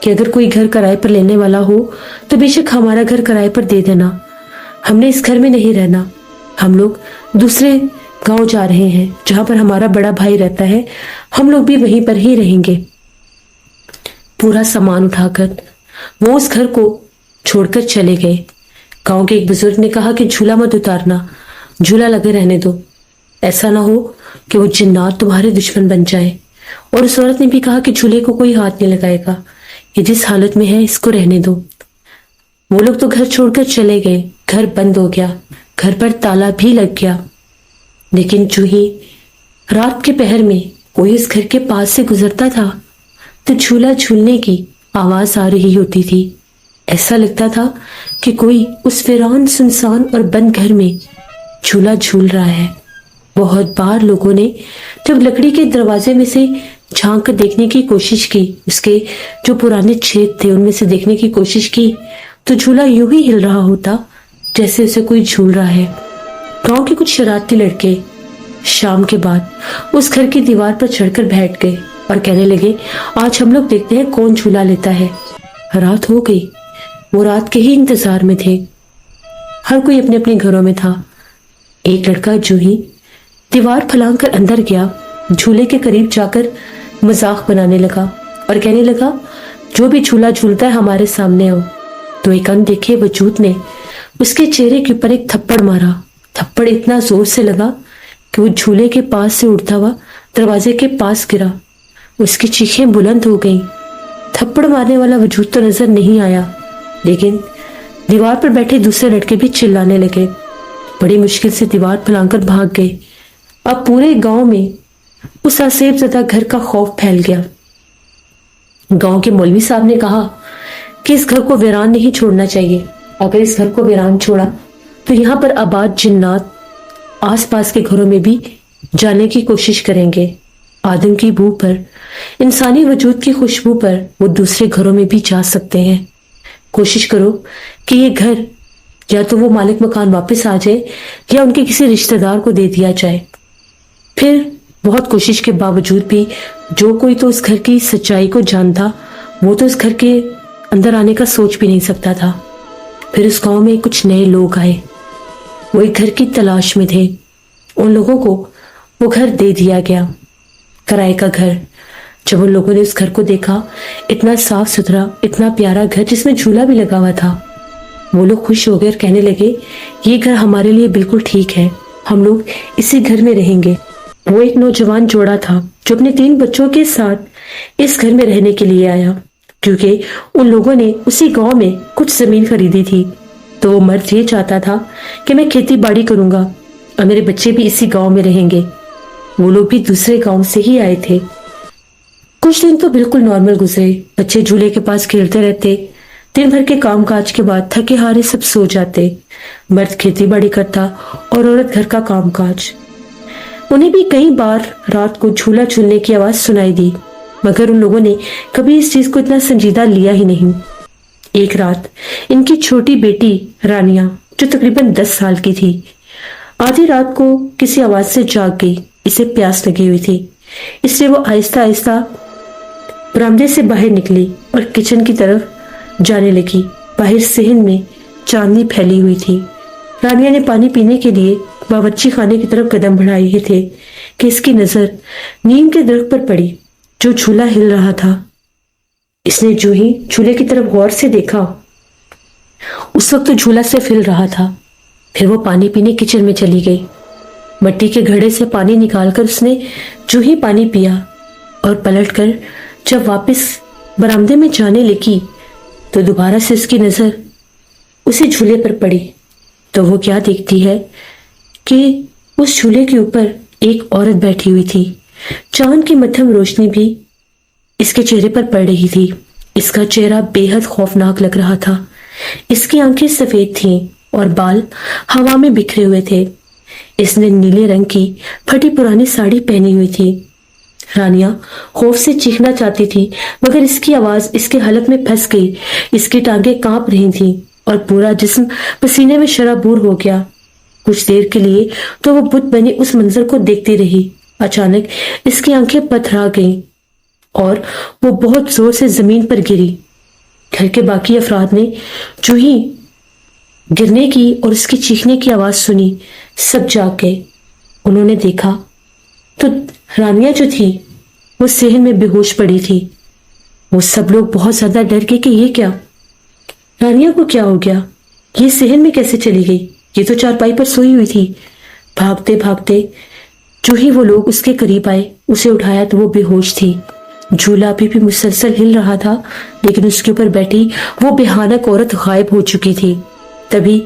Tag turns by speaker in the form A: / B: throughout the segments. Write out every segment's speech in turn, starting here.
A: کہ اگر کوئی گھر کرائے پر لینے والا ہو تو بے شک ہمارا گھر کرائے پر دے دینا. ہم نے اس گھر میں نہیں رہنا. ہم لوگ دوسرے گاؤں جا رہے ہیں جہاں پر ہمارا بڑا بھائی رہتا ہے. ہم لوگ بھی وہیں پر ہی رہیں گے. پورا سامان اٹھا کر وہ اس گھر کو چھوڑ کر چلے گئے. گاؤں کے ایک بزرگ نے کہا کہ جھولا مت اتارنا, جھولا لگے رہنے دو, ایسا نہ ہو کہ وہ جنات تمہارے دشمن بن جائیں. اور اس عورت نے بھی کہا کہ جھولے کو کوئی ہاتھ نہیں لگائے گا, یہ جس حالت میں ہے اس کو رہنے دو. وہ لوگ تو گھر چھوڑ کر چلے گئے. گھر بند ہو گیا, گھر پر تالا بھی لگ گیا. لیکن جو ہی رات کے پہر میں کوئی اس گھر کے پاس سے گزرتا تھا تو جھولا جھولنے کی آواز آ رہی ہوتی تھی. ایسا لگتا تھا کہ کوئی اس ویران سنسان اور بند گھر میں جھولا جھول رہا ہے. بہت بار لوگوں نے جب لکڑی کے دروازے میں سے جھانک کر دیکھنے کی کوشش کی, اس کے جو پرانے چھید تھے ان میں سے دیکھنے کی کوشش کی, تو جھولا یوں ہی ہل رہا ہوتا جیسے اسے کوئی جھول رہا ہے. گاؤں کے کچھ شرارتی لڑکے شام کے بعد اس گھر کی دیوار پر چڑھ کر بیٹھ گئے اور کہنے لگے, آج ہم لوگ دیکھتے ہیں کون جھولا لیتا ہے. رات ہو گئی. وہ رات کے ہی انتظار میں تھے. ہر کوئی اپنے اپنے گھروں میں تھا. ایک لڑکا جو ہی دیوار پھلانگ کر اندر گیا, جھولے کے قریب جا کر مذاق بنانے لگا اور کہنے لگا, جو بھی جھولا جھولتا ہے ہمارے سامنے آؤ. تو ایک ان دیکھے وجود نے اس کے چہرے کے اوپر ایک تھپڑ مارا. تھپڑ اتنا زور سے لگا کہ وہ جھولے کے پاس سے اڑتا ہوا دروازے کے پاس گرا. اس کی چیخیں بلند ہو گئیں. تھپڑ مارنے والا وجود تو نظر نہیں آیا, لیکن دیوار پر بیٹھے دوسرے لڑکے بھی چلانے لگے. بڑی مشکل سے دیوار پھلانگ کر بھاگ گئے. اب پورے گاؤں میں اس آسیب زدہ گھر کا خوف پھیل گیا. گاؤں کے مولوی صاحب نے کہا کہ اس گھر کو ویران نہیں چھوڑنا چاہیے. اگر اس گھر کو ویران چھوڑا تو یہاں پر آباد جنات آس پاس کے گھروں میں بھی جانے کی کوشش کریں گے. آدم کی بو پر, انسانی وجود کی خوشبو پر وہ دوسرے گھروں میں بھی جا سکتے ہیں. کوشش کرو کہ یہ گھر یا تو وہ مالک مکان واپس آ جائے یا ان کے کسی رشتہ دار کو دے دیا جائے. پھر بہت کوشش کے باوجود بھی جو کوئی تو اس گھر کی سچائی کو جانتا وہ تو اس گھر کے اندر آنے کا سوچ بھی نہیں سکتا تھا. پھر اس گاؤں میں کچھ نئے لوگ آئے. وہ ایک گھر کی تلاش میں تھے. ان لوگوں کو وہ گھر دے دیا گیا, کرائے کا گھر. جب ان لوگوں نے اس گھر کو دیکھا, اتنا صاف ستھرا, اتنا پیارا گھر جس میں جھولا بھی لگا ہوا تھا, وہ لوگ خوش ہو گئے اور کہنے لگے, یہ گھر ہمارے لیے بالکل ٹھیک ہے, ہم لوگ اسی گھر میں رہیں گے. وہ ایک نوجوان جوڑا تھا جو اپنے 3 بچوں کے ساتھ اس گھر میں رہنے کے لیے آیا, کیونکہ ان لوگوں نے اسی گاؤں میں کچھ زمین خریدی تھی. تو وہ مرد یہ چاہتا تھا کہ میں کھیتی باڑی کروں گا اور میرے بچے بھی اسی گاؤں میں رہیں گے. وہ لوگ بھی دوسرے گاؤں سے ہی آئے تھے. کچھ دن تو بالکل نارمل گزرے. بچے جھولے کے پاس کھیلتے رہتے. دن بھر کے کام کاج کے بعد تھکے ہارے سب سو جاتے. مرد کھیتی باڑی کرتا اور عورت گھر کا کام کاج. انہیں بھی کئی بار رات کو جھولا جھولنے کی آواز سنائی دی, مگر ان لوگوں نے کبھی اس چیز کو اتنا سنجیدہ لیا ہی نہیں. ایک رات ان کی چھوٹی بیٹی رانیہ, جو تقریباً 10 سال کی تھی, آدھی رات کو کسی آواز سے جاگ گئی. اسے پیاس لگی ہوئی تھی, اس لیے وہ آہستہ آہستہ برآمدے سے باہر نکلی اور کچن کی طرف جانے لگی. باہر صحن میں چاندنی پھیلی ہوئی تھی. رانیہ نے پانی پینے کے لیے باورچی خانے کی طرف قدم بڑھائے تھے کہ اس کی نظر نیم کے درخت پر پڑی جو جھولا ہل رہا تھا. اس نے جو ہی جھولے کی طرف غور سے دیکھا, اس وقت تو جھولا صرف ہل رہا تھا. پھر وہ پانی پینے کچن میں چلی گئی. مٹی کے گھڑے سے پانی نکال کر اس نے جو ہی پانی پیا اور پلٹ کر جب واپس برآمدے میں جانے لگی تو دوبارہ سے اس کی نظر اسی جھولے پر پڑی. تو وہ کیا دیکھتی ہے کہ اس جھولے کے اوپر ایک عورت بیٹھی ہوئی تھی. چاند کی مدھم روشنی بھی اس کے چہرے پر پڑ رہی تھی. اس کا چہرہ بے حد خوفناک لگ رہا تھا. اس کی آنکھیں سفید تھیں اور بال ہوا میں بکھرے ہوئے تھے. اس نے نیلے رنگ کی پھٹی پرانی ساڑی پہنی ہوئی تھی. رانیہ خوف سے چیخنا چاہتی تھی, مگر اس کی آواز اس کے حلق میں پھنس گئی. اس کی ٹانگیں کانپ رہی تھیں اور پورا جسم پسینے میں شرابور ہو گیا. کچھ دیر کے لیے تو وہ بت بنی اس منظر کو دیکھتی رہی. اچانک اس کی آنکھیں پتھرا گئیں اور وہ بہت زور سے زمین پر گری گھر کے باقی افراد نے جو ہی گرنے کی اور اس کی چیخنے کی آواز سنی سب جاگ گئے۔ انہوں نے دیکھا تو رانیہ جو تھی وہ صحن میں بے ہوش پڑی تھی۔ وہ سب لوگ بہت زیادہ ڈر گئے کہ یہ کیا، رانیہ کو کیا ہو گیا، یہ صحن میں کیسے چلی گئی، یہ تو چارپائی پر سوئی ہوئی تھی۔ بھاگتے بھاگتے جو ہی وہ لوگ اس کے قریب آئے اسے اٹھایا تو وہ بے ہوش تھی۔ جھولا ابھی بھی مسلسل ہل رہا تھا لیکن اس کے اوپر بیٹھی وہ بھیانک عورت غائب ہو چکی تھی۔ تبھی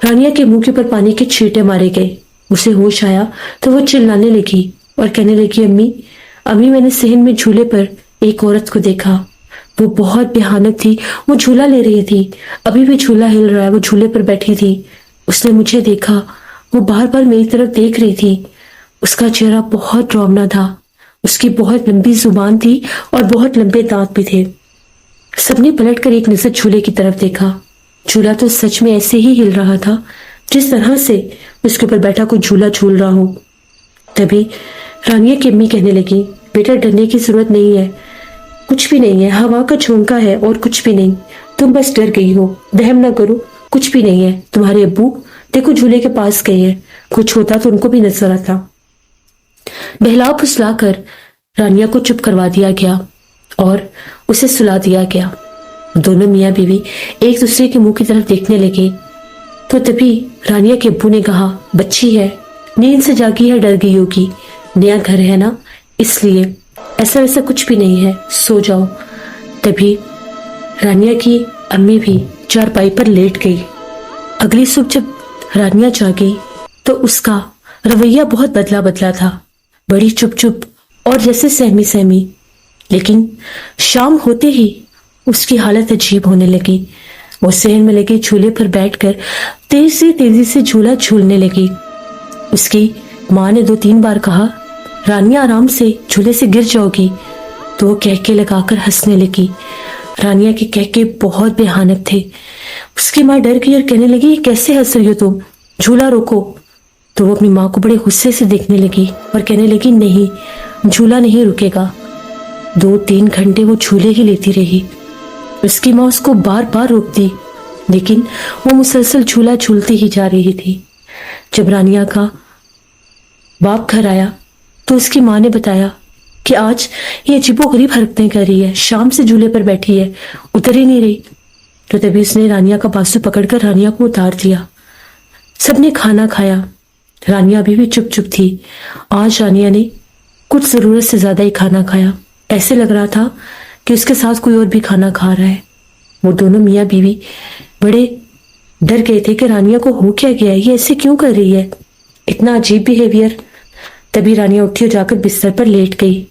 A: رانیہ کے منہ کے اوپر پانی کے چھینٹے مارے گئے۔ اسے ہوش آیا تو وہ چلانے لگی اور کہنے لگی، امی میں نے صحن میں جھولے پر ایک عورت کو دیکھا، وہ بہت بھیانک تھی، وہ جھولا لے رہی تھی، ابھی بھی جھولا ہل رہا ہے، وہ جھولے پر بیٹھی تھی، اس نے مجھے دیکھا، وہ بار بار میری طرف دیکھ رہی تھی، اس کا چہرہ بہت ڈراؤنا تھا، اس کی بہت لمبی زبان تھی اور بہت لمبے دانت بھی تھے۔ سب نے پلٹ کر ایک نظر جھولے کی طرف دیکھا۔ جھولا تو سچ میں ایسے ہی ہل رہا تھا جس طرح سے اس کے اوپر بیٹھا کوئی جھولا جھول رہا ہو۔ تبھی رانیہ کی امی کہنے لگی، بیٹا ڈرنے کی ضرورت نہیں ہے، کچھ بھی نہیں ہے، ہوا کا جھونکا ہے اور کچھ بھی نہیں، تم بس ڈر گئی ہو، وہم نہ کرو، کچھ بھی نہیں ہے، تمہارے ابو دیکھو جھولے کے پاس گئے ہیں، کچھ ہوتا تو ان کو بھی نظر آتا۔ بہلا پھسلا کر رانیہ کو چپ کروا دیا گیا اور اسے سلا دیا گیا۔ دونوں میاں بیوی ایک دوسرے کے منہ کی طرف دیکھنے لگے تو تبھی رانیہ کے ابو نے کہا، بچی ہے، نیند سے جاگی ہے، ڈر گئی ہوگی، نیا گھر ہے نا اس لیے، ایسا ویسا کچھ بھی نہیں ہے، سو جاؤ۔ تبھی رانیہ کی امی بھی چارپائی پر لیٹ گئی۔ اگلی صبح جب رانیہ جاگی تو اس کا رویہ بہت بدلا بدلا تھا، بڑی چپ چپ اور جیسے سہمی سہمی، لیکن شام ہوتے ہی اس کی حالت عجیب ہونے لگی۔ وہ صحن میں لگے جھولے پر بیٹھ کر تیزی سے جھولا جھولنے لگی۔ اس کی ماں نے 2-3 بار کہا، رانیہ آرام سے، جھولے سے گر جاؤ گی، تو وہ کہکے لگا کر ہنسنے لگی۔ رانیہ کے کہکے بہت بھیانک تھے۔ اس کی ماں ڈر گئی اور کہنے لگی، کیسے ہنس رہی ہو تم، جھولا روکو۔ تو وہ اپنی ماں کو بڑے غصے سے دیکھنے لگی اور کہنے لگی، نہیں، جھولا نہیں رکے گا۔ 2-3 گھنٹے وہ جھولے ہی لیتی رہی۔ اس کی ماں اس کو بار بار روکتی لیکن وہ مسلسل جھولا جھولتی ہی جا رہی تھی۔ جب رانیہ کا باپ گھر آیا تو اس کی ماں نے بتایا کہ آج یہ عجیب و غریب حرکتیں کر رہی ہے، شام سے جھولے پر بیٹھی ہے، اتر ہی نہیں رہی۔ تو تبھی اس نے رانیہ کا بازو پکڑ کر رانیہ کو اتار دیا۔ سب نے کھانا کھایا، رانیہ ابھی بھی چپ چپ تھی۔ آج رانیہ نے کچھ ضرورت سے زیادہ ہی کھانا کھایا، ایسے لگ رہا تھا کہ اس کے ساتھ کوئی اور بھی کھانا کھا رہا ہے۔ وہ دونوں میاں بیوی بڑے ڈر گئے تھے کہ رانیہ کو ہو کیا گیا ہے، یہ ایسے کیوں کر رہی ہے، اتنا عجیب بیہیویئر۔ تبھی رانیہ اٹھی اور جا کر بستر پر لیٹ گئی۔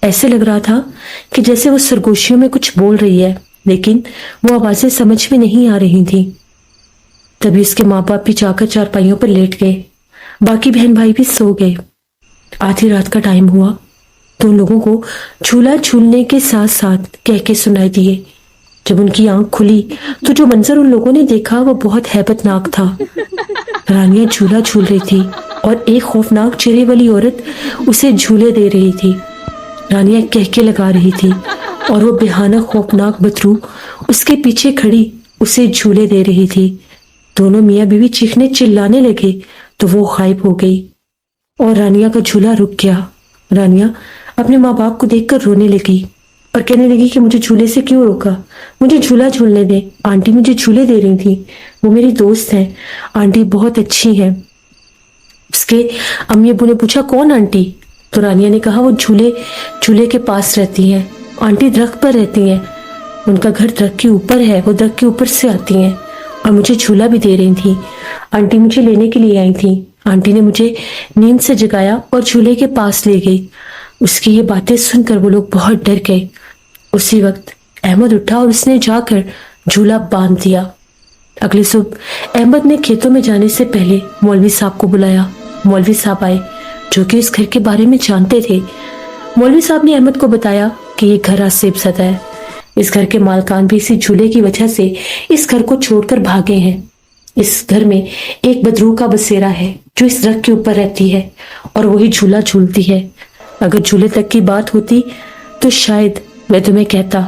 A: ایسے لگ رہا تھا کہ جیسے وہ سرگوشیوں میں کچھ بول رہی ہے لیکن وہ آوازیں سمجھ میں نہیں آ رہی تھیں۔ تبھی اس کے ماں باپ بھی جا کر چارپائیوں پر لیٹ گئے، باقی بہن بھائی بھی سو گئے۔ آدھی رات کا ٹائم ہوا تو ان لوگوں کو جھولا جھولنے کے ساتھ ساتھ کہکے سنائی دیے۔ جب ان کی آنکھ کھلی تو جو منظر ان لوگوں نے دیکھا وہ بہت ہیبت ناک تھا۔ رانیہ جھولا جھول رہی تھی اور ایک خوفناک چہرے والی عورت اسے جھولے دے رہی تھی۔ رانیہ کہکے لگا رہی تھی اور وہ بھیانک خوفناک بدرو اس کے پیچھے کھڑی اسے جھولے دے رہی تھی۔ دونوں میاں بیوی چیخنے چلانے لگے تو وہ غائب ہو گئی اور رانیہ کا جھولا رک گیا۔ رانیہ اپنے ماں باپ کو دیکھ کر رونے لگی اور کہنے لگی کہ مجھے جھولے سے کیوں روکا، مجھے جھولا جھولنے دے، آنٹی مجھے جھولے دے رہی تھی، وہ میری دوست ہیں، آنٹی بہت اچھی ہیں۔ اس کے امی ابو نے پوچھا، کون آنٹی؟ تو رانیہ نے کہا، وہ جھولے کے پاس رہتی ہیں، آنٹی درخت پر رہتی ہیں، ان کا گھر درخت کے اوپر ہے، وہ درخت کے اوپر سے آتی ہیں اور مجھے جھولا بھی دے رہی تھی، آنٹی مجھے لینے کے لیے آئی تھی، آنٹی نے مجھے نیند سے جگایا اور جھولے کے پاس لے گئی۔ اس کی یہ باتیں سن کر وہ لوگ بہت ڈر گئے۔ اسی وقت احمد اٹھا اور اس نے جا کر جھولا باندھ دیا۔ اگلی صبح احمد نے کھیتوں میں جانے سے پہلے مولوی صاحب کو بلایا۔ مولوی صاحب آئے جو کہ اس گھر کے بارے میں جانتے تھے۔ مولوی صاحب نے احمد کو بتایا کہ یہ گھر آسیب زدہ ہے، اس گھر کے مالکان بھی اسی جھولے کی وجہ سے اس گھر کو چھوڑ کر بھاگے ہیں۔ اس گھر میں ایک بدروح کا بسیرا ہے جو اس درخت کے اوپر رہتی ہے اور وہی جھولا جھولتی ہے۔ اگر جھولے تک کی بات ہوتی تو شاید میں تمہیں کہتا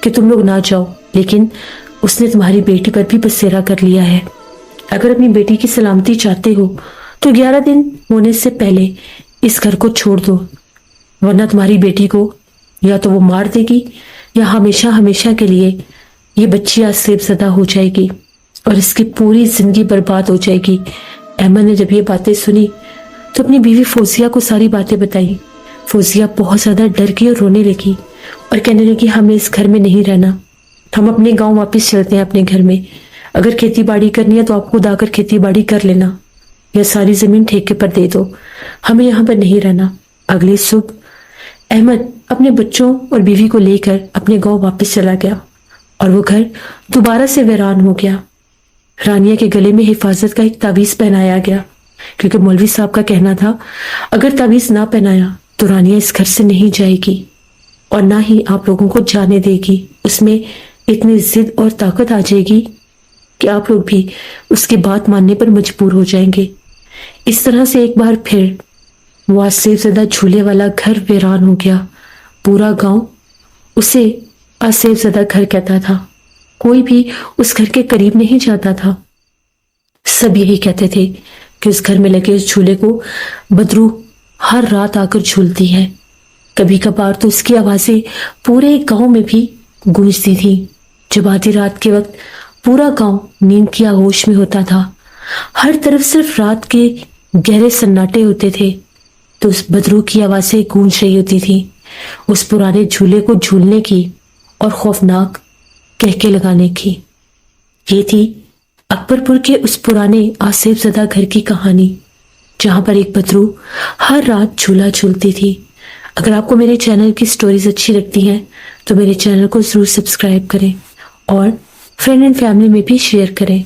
A: کہ تم لوگ نہ جاؤ، لیکن اس نے تمہاری بیٹی پر بھی بسیرا کر لیا ہے۔ اگر اپنی بیٹی کی سلامتی چاہتے ہو تو 11 دن ہونے سے پہلے اس گھر کو چھوڑ دو، ورنہ تمہاری بیٹی کو یا تو وہ مار دے گی یا ہمیشہ ہمیشہ کے لیے یہ بچی آسیب زدہ ہو جائے گی اور اس کی پوری زندگی برباد ہو جائے گی۔ احمد نے جب یہ باتیں سنی تو اپنی بیوی فوزیہ کو ساری باتیں بتائی۔ فوزیہ بہت زیادہ ڈر گئی اور رونے لگی اور کہنے لگی ہمیں اس گھر میں نہیں رہنا، ہم اپنے گاؤں واپس چلتے ہیں اپنے گھر میں۔ اگر کھیتی باڑی کرنی ہے تو آپ خود آ کر کھیتی باڑی کر لینا یا ساری زمین ٹھیکے پر دے دو، ہمیں یہاں پر نہیں رہنا۔ اگلی صبح احمد اپنے بچوں اور بیوی کو لے کر اپنے گاؤں واپس چلا گیا اور وہ گھر دوبارہ سے ویران ہو گیا۔ رانیہ کے گلے میں حفاظت کا ایک تعویذ پہنایا گیا، کیونکہ مولوی صاحب کا کہنا تھا اگر تعویذ نہ پہنایا تو رانیہ اس گھر سے نہیں جائے گی اور نہ ہی آپ لوگوں کو جانے دے گی۔ اس میں اتنی ضد اور طاقت آ جائے گی کہ آپ لوگ بھی اس کی بات ماننے پر مجبور ہو جائیں گے۔ اس طرح سے ایک بار پھر وہ آسیب زدہ جھولے والا گھر ویران ہو گیا۔ پورا گاؤں اسے آسیب زدہ گھر کہتا تھا، کوئی بھی اس گھر کے قریب نہیں جاتا تھا۔ سب یہی کہتے تھے کہ اس گھر میں لگے اس جھولے کو بدرو ہر رات آ کر جھولتی ہے۔ کبھی کبھار تو اس کی آوازیں پورے گاؤں میں بھی گونجتی تھی۔ جب آدھی رات کے وقت پورا گاؤں نیند کی آغوش میں ہوتا تھا، ہر طرف صرف رات کے گہرے سناٹے ہوتے تھے، تو اس بدرو کی آوازیں گونج رہی ہوتی تھی، اس پرانے جھولے کو جھولنے کی اور خوفناک کہکے لگانے کی۔ یہ تھی اکبر پور کے اس پرانے آسیب زدہ گھر کی کہانی، جہاں پر ایک بدرو ہر رات جھولا جھولتی تھی۔ اگر آپ کو میرے چینل کی سٹوریز اچھی لگتی ہیں تو میرے چینل کو ضرور سبسکرائب کریں اور فرینڈ اینڈ فیملی میں بھی شیئر کریں۔